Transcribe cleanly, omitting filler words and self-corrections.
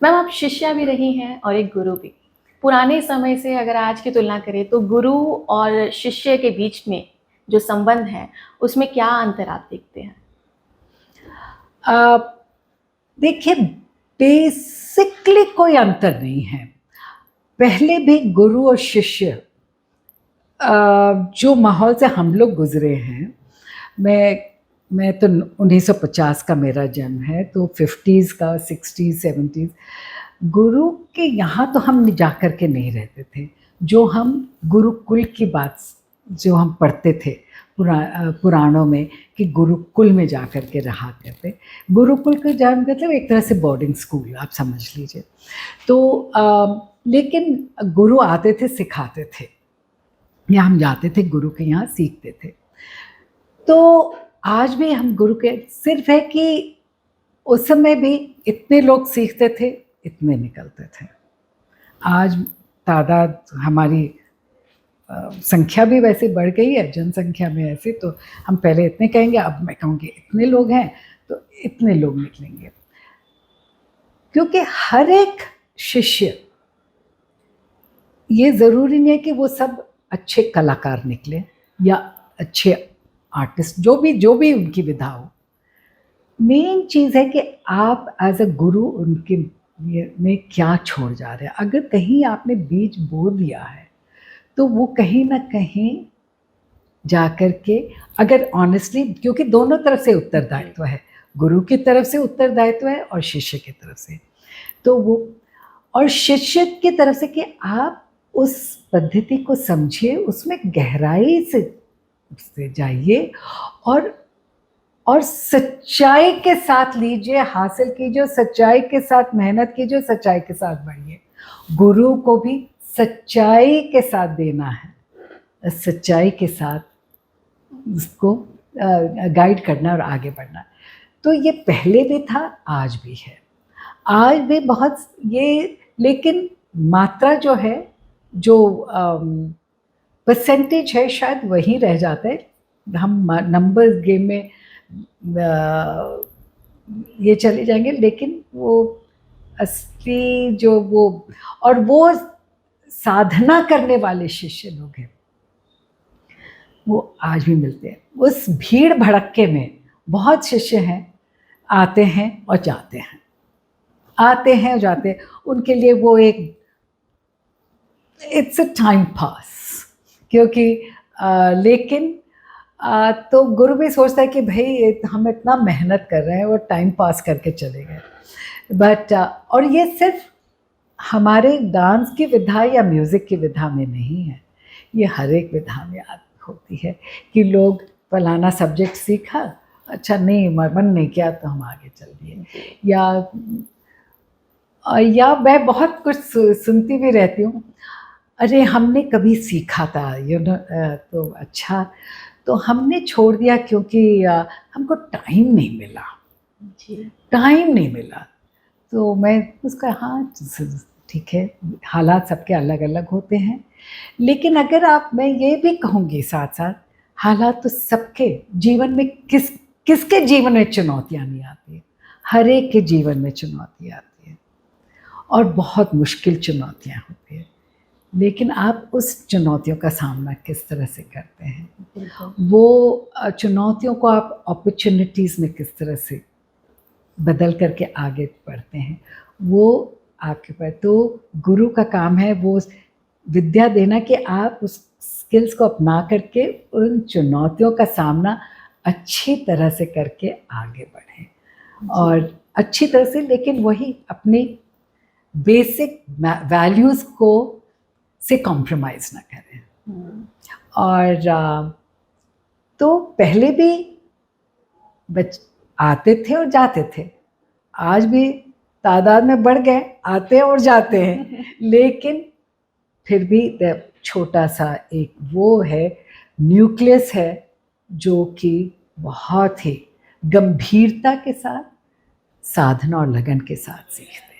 Ma'am आप शिष्या भी रही हैं और एक गुरु भी। पुराने समय से अगर आज की तुलना करें तो गुरु और शिष्य के बीच में जो संबंध है, उसमें क्या अंतर आप देखते हैं? देखिए, बेसिकली कोई अंतर नहीं है। पहले भी गुरु और शिष्य जो माहौल से हम लोग गुजरे हैं, मैं तो 1950 का मेरा जन्म है, तो 50s का 60s 70s गुरु के यहाँ तो हम जा कर के नहीं रहते थे। जो हम गुरुकुल की बात जो हम पढ़ते थे पुराणों में कि गुरुकुल में जा कर के रहा करते। गुरुकुल का जान मतलब एक तरह से बोर्डिंग स्कूल आप समझ लीजिए। तो लेकिन गुरु आते थे, सिखाते थे, या हम जाते थे गुरु के यहाँ सीखते थे। तो आज भी हम गुरु के, सिर्फ है कि उस समय भी इतने लोग सीखते थे, इतने निकलते थे। आज तादाद हमारी संख्या भी वैसे बढ़ गई है, जनसंख्या में ऐसे, तो हम पहले इतने कहेंगे, अब मैं कहूँगी इतने लोग हैं तो इतने लोग निकलेंगे। क्योंकि हर एक शिष्य, ये ज़रूरी नहीं है कि वो सब अच्छे कलाकार निकले या अच्छे आर्टिस्ट, जो भी उनकी विधा हो। मेन चीज़ है कि आप एज अ गुरु उनके में क्या छोड़ जा रहे हैं। अगर कहीं आपने बीज बो दिया है तो वो कहीं ना कहीं जा कर के, अगर ऑनेस्टली, क्योंकि दोनों तरफ से उत्तरदायित्व है, गुरु की तरफ से उत्तरदायित्व है और शिष्य की तरफ से, तो वो, और शिष्य की तरफ से कि आप उस पद्धति को समझिए, उसमें गहराई से जाइए और सच्चाई के साथ लीजिए, हासिल कीजिए, सच्चाई के साथ मेहनत कीजिए, सच्चाई के साथ बढ़िए। गुरु को भी सच्चाई के साथ देना है, सच्चाई के साथ उसको गाइड करना और आगे बढ़ना। तो ये पहले भी था, आज भी है, आज भी बहुत ये, लेकिन मात्रा जो है, जो परसेंटेज है, शायद वही रह जाता है। हम नंबर्स गेम में ये चले जाएंगे, लेकिन वो असली जो वो साधना करने वाले शिष्य लोग हैं, वो आज भी मिलते हैं। उस भीड़ भड़क्के में बहुत शिष्य हैं, आते हैं और जाते हैं, आते हैं और जाते हैं। उनके लिए वो एक, इट्स अ टाइम पास, क्योंकि लेकिन तो गुरु भी सोचता है कि भाई हम इतना मेहनत कर रहे हैं और टाइम पास करके चले गए। बट और ये सिर्फ हमारे डांस की विधा या म्यूज़िक की विधा में नहीं है, ये हर एक विधा में होती है कि लोग फलाना सब्जेक्ट सीखा, अच्छा नहीं मन नहीं किया तो हम आगे चल दिए। या मैं बहुत कुछ सुनती भी रहती हूँ, अरे हमने कभी सीखा था तो अच्छा, तो हमने छोड़ दिया क्योंकि हमको टाइम नहीं मिला। टाइम नहीं मिला। तो मैं उसका, हाँ ठीक है, हालात सबके अलग अलग होते हैं, लेकिन अगर आप, मैं ये भी कहूँगी साथ साथ, हालात तो सबके जीवन में, किसके जीवन में चुनौतियाँ नहीं आती है, हर एक के जीवन में चुनौतियाँ आती है और बहुत मुश्किल चुनौतियाँ होती है, लेकिन आप उस चुनौतियों का सामना किस तरह से करते हैं, वो चुनौतियों को आप अपॉर्चुनिटीज़ में किस तरह से बदल करके आगे बढ़ते हैं, वो आपके पर। तो गुरु का काम है वो विद्या देना कि आप उस स्किल्स को अपना करके उन चुनौतियों का सामना अच्छी तरह से करके आगे बढ़ें, और अच्छी तरह से, लेकिन वही अपने बेसिक वैल्यूज़ को से कॉम्प्रोमाइज़ ना करें। और तो पहले भी आते थे और जाते थे, आज भी तादाद में बढ़ गए, आते और जाते हैं, लेकिन फिर भी छोटा सा एक वो है, न्यूक्लियस है, जो कि बहुत ही गंभीरता के साथ, साधना और लगन के साथ सीखते हैं।